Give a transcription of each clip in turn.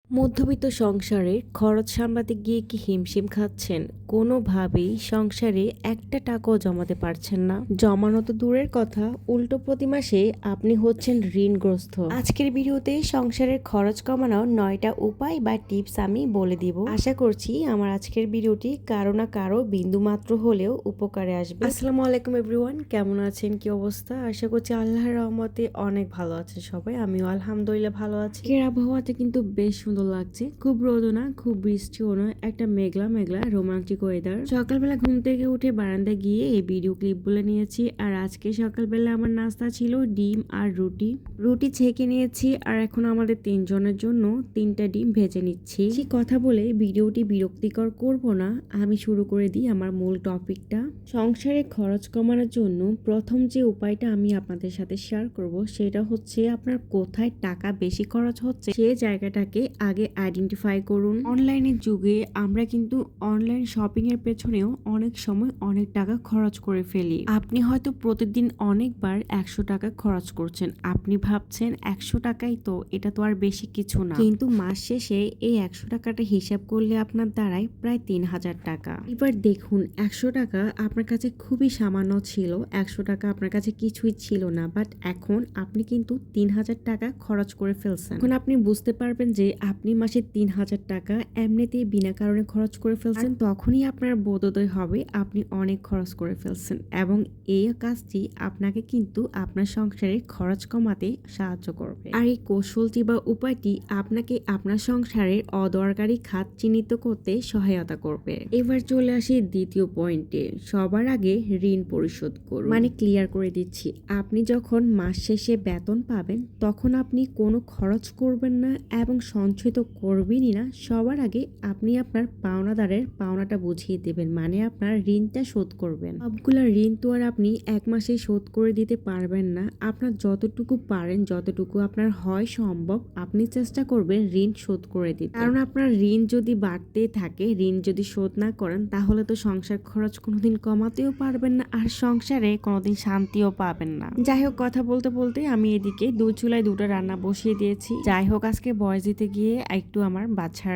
মধ্যবিত্ত সংসারে খরচ সামলাতে গিয়ে কি হিমশিম খাচ্ছেন? কোনোভাবেই সংসারে একটা টাকাও জমাতে পারছেন না। জমানো তো দূরের কথা, উল্টো প্রতি মাসে আপনি হচ্ছেন ঋণগ্রস্ত। আজকের ভিডিওতে সংসারের খরচ কমানোর 9টা উপায় বা টিপস আমি বলে দিব। আশা করছি আমার আজকের ভিডিওটি কারো না কারো বিন্দু মাত্র হলেও উপকারে আসবে। আসসালামু আলাইকুম এভরিওয়ান, কেমন আছেন, কি অবস্থা? আশা করছি আল্লাহর রহমতে অনেক ভালো আছেন সবাই। আমিও আলহামদুলিল্লাহ ভালো আছি। আবহাওয়াটা কিন্তু বেশ সুন্দর লাগছে, খুব রোদও না খুব বৃষ্টিও না, একটা মেঘলা মেঘলা রোমান্টিক ওয়েদার। সকালবেলা ঘুম থেকে উঠে বারান্দায় গিয়ে এই ভিডিও ক্লিপ বলে নিয়েছি। আর আজকে সকালবেলা আমার নাস্তা ছিল ডিম আর রুটি। রুটি ছেঁকে নিয়েছি আর এখন আমাদের তিনজনের জন্য 3টা ডিম ভেজে নিচ্ছি। সেই কথা বলে ভিডিওটি বিরক্তিকর করব না, আমি শুরু করে দিই আমার মূল টপিকটা। সংসারে খরচ কমানোর জন্য প্রথম যে উপায়টা আমি আপনাদের সাথে শেয়ার করব সেটা হচ্ছে আপনার কোথায় টাকা বেশি খরচ হচ্ছে সেই জায়গাটাকে আগে আইডেন্টিফাই করুন। অনলাইনের যুগে আমরা কিন্তু অনলাইন শপিং এর পেছনেও অনেক সময় অনেক টাকা খরচ করে ফেলি। আপনি হয়তো প্রতিদিন অনেকবার 100 টাকা খরচ করছেন, আপনি ভাবছেন 100 টাকাই তো, এটা তো আর বেশি কিছু না, কিন্তু মাস শেষে এই 100 টাকাটা হিসাব করলে আপনার দাঁড়ায় প্রায় 3000 টাকা। এবার দেখুন, 100 টাকা আপনার কাছে খুবই সামান্য ছিল, 100 টাকা আপনার কাছে কিছুই ছিল না, বাট এখন আপনি কিন্তু 3000 টাকা খরচ করে ফেলছেন। এখন আপনি বুঝতে পারবেন যে আপনি মাসে 3000 টাকা এমনিতেই বিনা কারণে খরচ করে ফেলছেন। তখনই আপনার বোধোদয় হবে আপনি অনেক খরচ করে ফেলছেন, এবং এই কাজটি আপনাকে কিন্তু আপনার সংসারে খরচ কমাতে সাহায্য করবে। আর এই কৌশলটি বা উপায়টি আপনাকে আপনার সংসারের অদরকারি খাত চিহ্নিত করতে সহায়তা করবে। এবার চলে আসি দ্বিতীয় পয়েন্টে। সবার আগে ঋণ পরিশোধ করুন। মানে ক্লিয়ার করে দিচ্ছি, আপনি যখন মাস শেষে বেতন পাবেন তখন আপনি কোনো খরচ করবেন না এবং সঞ্চয় তো করবেনই না। সবার আগে আপনি আপনার পাওনাদারের পাওনাটা বুঝিয়ে দেবেন, মানে আপনার ঋণটা শোধ করবেন। সবগুলা ঋণ তো আর আপনি এক মাসে শোধ করে দিতে পারবেন না। আপনার যতটুকু পারেন, যতটুকু আপনার হয় সম্ভব, আপনি চেষ্টা করবেন ঋণ শোধ করে দিতে। কারণ আপনার ঋণ যদি বাড়তে থাকে, ঋণ যদি শোধ না করেন, তাহলে তো সংসার খরচ কোনোদিন কমাতেও পারবেন না, আর সংসারে কোনোদিন শান্তিও পাবেন না। যাই হোক, কথা বলতে বলতে আমি এদিকে 2 চুলায় 2টা রান্না বসিয়ে দিয়েছি। যাই হোক, আজকে ভয়েস দিতে গিয়ে একটু আমার বাচ্চার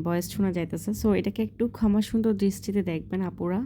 ভয়েস শোনা যাইতেছে, সো এটাকে একটু ক্ষমা সুন্দর দৃষ্টিতে দেখবেন আপুরা।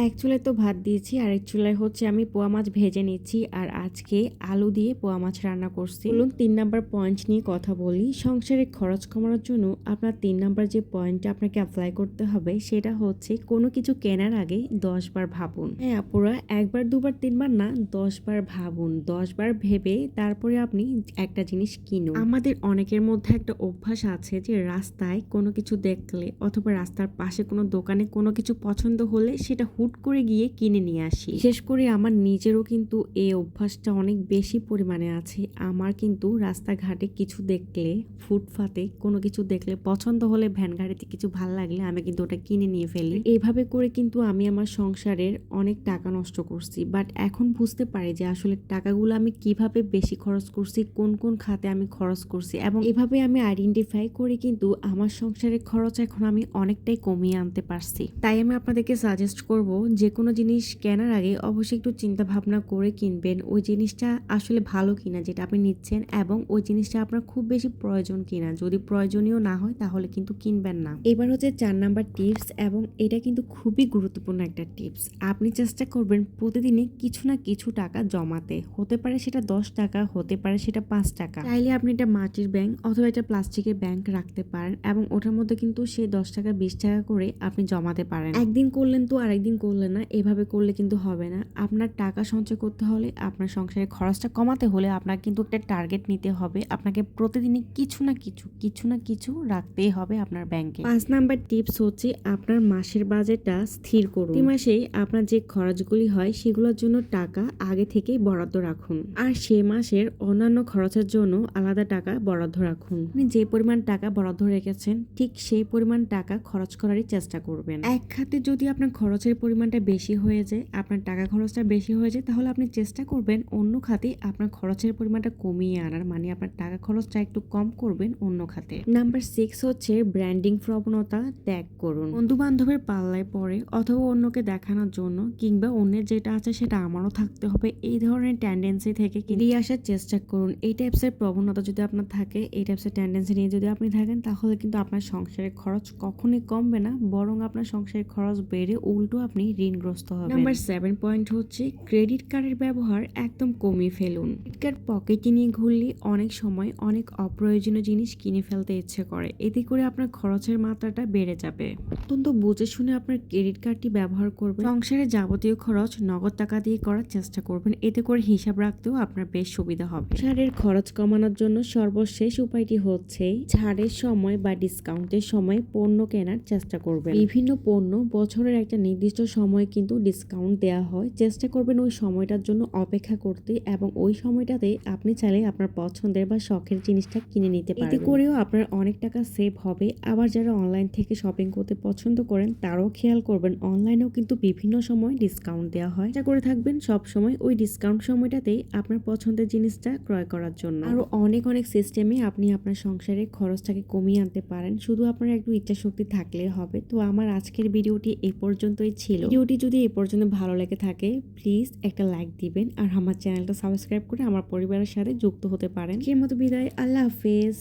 এক চুলায় তো ভাত দিয়েছি, আর এক চুলায় হচ্ছে আমি পোয়া মাছ ভেজে নিচ্ছি, আর আজকে আলু দিয়ে পোয়া মাছ রান্না করছি। বলুন 3 নাম্বার পয়েন্ট নিয়ে কথা বলি। সংসারে খরচ কমানোর জন্য আপনার 3 নাম্বার যে পয়েন্টটা আপনাকে অ্যাপ্লাই করতে হবে সেটা হচ্ছে কোনো কিছু কেনার আগে 10 বার ভাবুন। হ্যাঁ আপুরা, একবার দুবার তিনবার না, 10 বার ভাবুন। 10 বার ভেবে তারপরে আপনি একটা জিনিস কিনুন। আমাদের অনেকের মধ্যে একটা অভ্যাস আছে যে রাস্তায় কোনো কিছু দেখলে অথবা রাস্তার পাশে কোনো দোকানে কোনো কিছু পছন্দ হলে সেটা হুট করে গিয়ে কিনে নিয়ে আসি। বিশেষ করে আমার নিজেরও কিন্তু এই অভ্যাসটা অনেক বেশি পরিমাণে আছে। আমার কিন্তু রাস্তাঘাটে কিছু দেখলে, ফুটপাতে কোনো কিছু দেখলে, পছন্দ হলে, ভ্যান গাড়িতে কিছু ভালো লাগলে আমি কিন্তু ওটা কিনে নিয়ে ফেলি। এইভাবে করে কিন্তু আমি আমার সংসারের অনেক টাকা নষ্ট করছি, বাট এখন বুঝতে পারি যে আসলে টাকাগুলো আমি কিভাবে বেশি খরচ করছি, কোন কোন খাতে আমি খরচ করছি, এবং এভাবে আমি আইডেন্টিফাই করে কিন্তু আমার সংসারের খরচ এখন আমি অনেকটাই কমিয়ে আনতে পারছি। তাই আমি আপনাদেরকে সাজেস্ট করব, যে কোনো জিনিস কেনার আগে অবশ্যই একটু চিন্তা ভাবনা করে কিনবেন ওই জিনিসটা আসলে ভালো কিনা যেটা আপনি নিচ্ছেন, এবং ওই জিনিসটা আপনার খুব বেশি প্রয়োজন কিনা। যদি প্রয়োজনীয় না হয় তাহলে কিন্তু কিনবেন না। এবার হচ্ছে 4 নাম্বার টিপস, এবং এটা কিন্তু খুবই গুরুত্বপূর্ণ একটা টিপস। আপনি চেষ্টা করবেন প্রতিদিনই কিছু না কিছু টাকা জমাতে। হতে পারে সেটা 10 টাকা, হতে পারে সেটা 5 টাকা। চাইলে আপনি এটা মাটির ব্যাংক অথবা একটা প্লাস্টিকের ব্যাংক রাখতে পারেন, এবং ওটার মধ্যে কিন্তু সেই 10 টাকা 20 টাকা করে আপনি জমাতে পারেন। একদিন করলেন তো আরেকদিন করলেন না, এভাবে করলে কিন্তু হবে না। আপনার টাকা সঞ্চয় করতে হলে, আপনার সংসারের খরচটা কমাতে হলে আপনার কিন্তু একটা টার্গেট নিতে হবে। আপনাকে প্রতিদিনই কিছু না কিছু রাখতেই হবে আপনার ব্যাংকে। 5 নাম্বার টিপস হচ্ছে আপনার মাসের বাজেটটা স্থির করুন। প্রতি মাসেই আপনার যে খরচগুলি হয় সেগুলোর জন্য টাকা আগে থেকেই বরাদ্দ রাখুন, আর সে মাসের অন্যান্য খরচের জন্য আলাদা টাকা বরাদ্দ রাখুন। আপনি যে পরিমাণ টাকা বরাদ্দ রেখেছেন ঠিক সেই পরিমাণ টাকা খরচ করারই চেষ্টা করবেন। এক খাতে যদি আপনার খরচের পরিমাণটা বেশি হয়ে যায়, আপনার টাকা খরচটা বেশি হয়ে যায়, তাহলে আপনি চেষ্টা করবেন অন্য খাতে আপনার খরচের পরিমাণটা কমিয়ে আনার, মানে আপনার টাকা খরচটা একটু কম করবেন অন্য খাতে। নাম্বার 6 হচ্ছে ব্র্যান্ডিং প্রবণতা ত্যাগ করুন। বন্ধু বান্ধবের পাল্লায় পড়ে অথবা অন্যকে দেখানোর জন্য কিংবা অন্যের যেটা আছে সেটা আমারও থাকতে হবে, এই ধরনের টেন্ডেন্সি থেকে বেরিয়ে আসার চেষ্টা করুন। এই টাইপসের প্রবণতা যদি আপনার থাকে, এই টাইপসের টেন্ডেন্সি নিয়ে যদি আপনি থাকেন, তাহলে কিন্তু আপনার সংসারের খরচ কখনোই কমবে না, বরং আপনার সংসারের খরচ বেড়ে উল্টো আপনি ঋণগ্রস্ত হবেন। নাম্বার 7 পয়েন্ট হচ্ছে ক্রেডিট কার্ডের ব্যবহার একদম কমিয়ে ফেলুন। ক্রেডিট কার্ড পকেটে নিয়ে ঘুরলে অনেক সময় অনেক অপ্রয়োজনীয় জিনিস কিনে ফেলতে ইচ্ছে করে, এতে করে আপনার খরচের মাত্রাটা বেড়ে যাবে। অত্যন্ত বুঝে শুনে আপনার ক্রেডিট কার্ডটি ব্যবহার করবেন। সংসারের যাবতীয় খরচ নগদ টাকা দিয়ে করার চেষ্টা করবেন, এতে করে হিসাব রাখতেও আপনার বেশ সুবিধা হবে। সংসারের খরচ কমানোর জন্য সর্বশেষ উপায়টি হচ্ছে ছাড়ের সময় বা ডিসকাউন্টের সময় পণ্য কেনার চেষ্টা করবেন। বিভিন্ন পণ্য বছরের একটা নির্দিষ্ট সময় কিন্তু ডিসকাউন্ট দেওয়া হয়, চেষ্টা করবেন ওই সময়টার জন্য অপেক্ষা করতে, এবং ওই সময়টাতে আপনি চাইলে আপনার পছন্দের বা শখের জিনিসটা কিনে নিতে পারবেন। এতে করেও আপনার অনেক টাকা সেভ হবে। আবার যারা অনলাইন থেকে শপিং করতে পছন্দ করেন, তারাও খেয়াল করবেন অনলাইনেও কিন্তু বিভিন্ন সময় ডিসকাউন্ট দেওয়া হয়, চেষ্টা করে থাকবেন সব সময় ওই ডিসকাউন্ট সময়টাতেই আপনার পছন্দের জিনিসটা ক্রয় করার জন্য। আরো অনেক সিস্টেমে আপনি আপনার সংসারের খরচটাকে কমিয়ে আনতে পারেন, শুধু আপনার একটু ইচ্ছা শক্তি থাকলে হবে। তো আমার আজকের ভিডিওটি এই পর্যন্তই ছিল। ভিডিওটি যদি এই পর্যন্ত ভালো লেগে থাকে, প্লিজ একটা লাইক দিবেন আর আমার চ্যানেলটা সাবস্ক্রাইব করে আমার পরিবারের সাথে যুক্ত হতে পারেন। এর মতো বিদায়, আল্লাহ হাফেজ।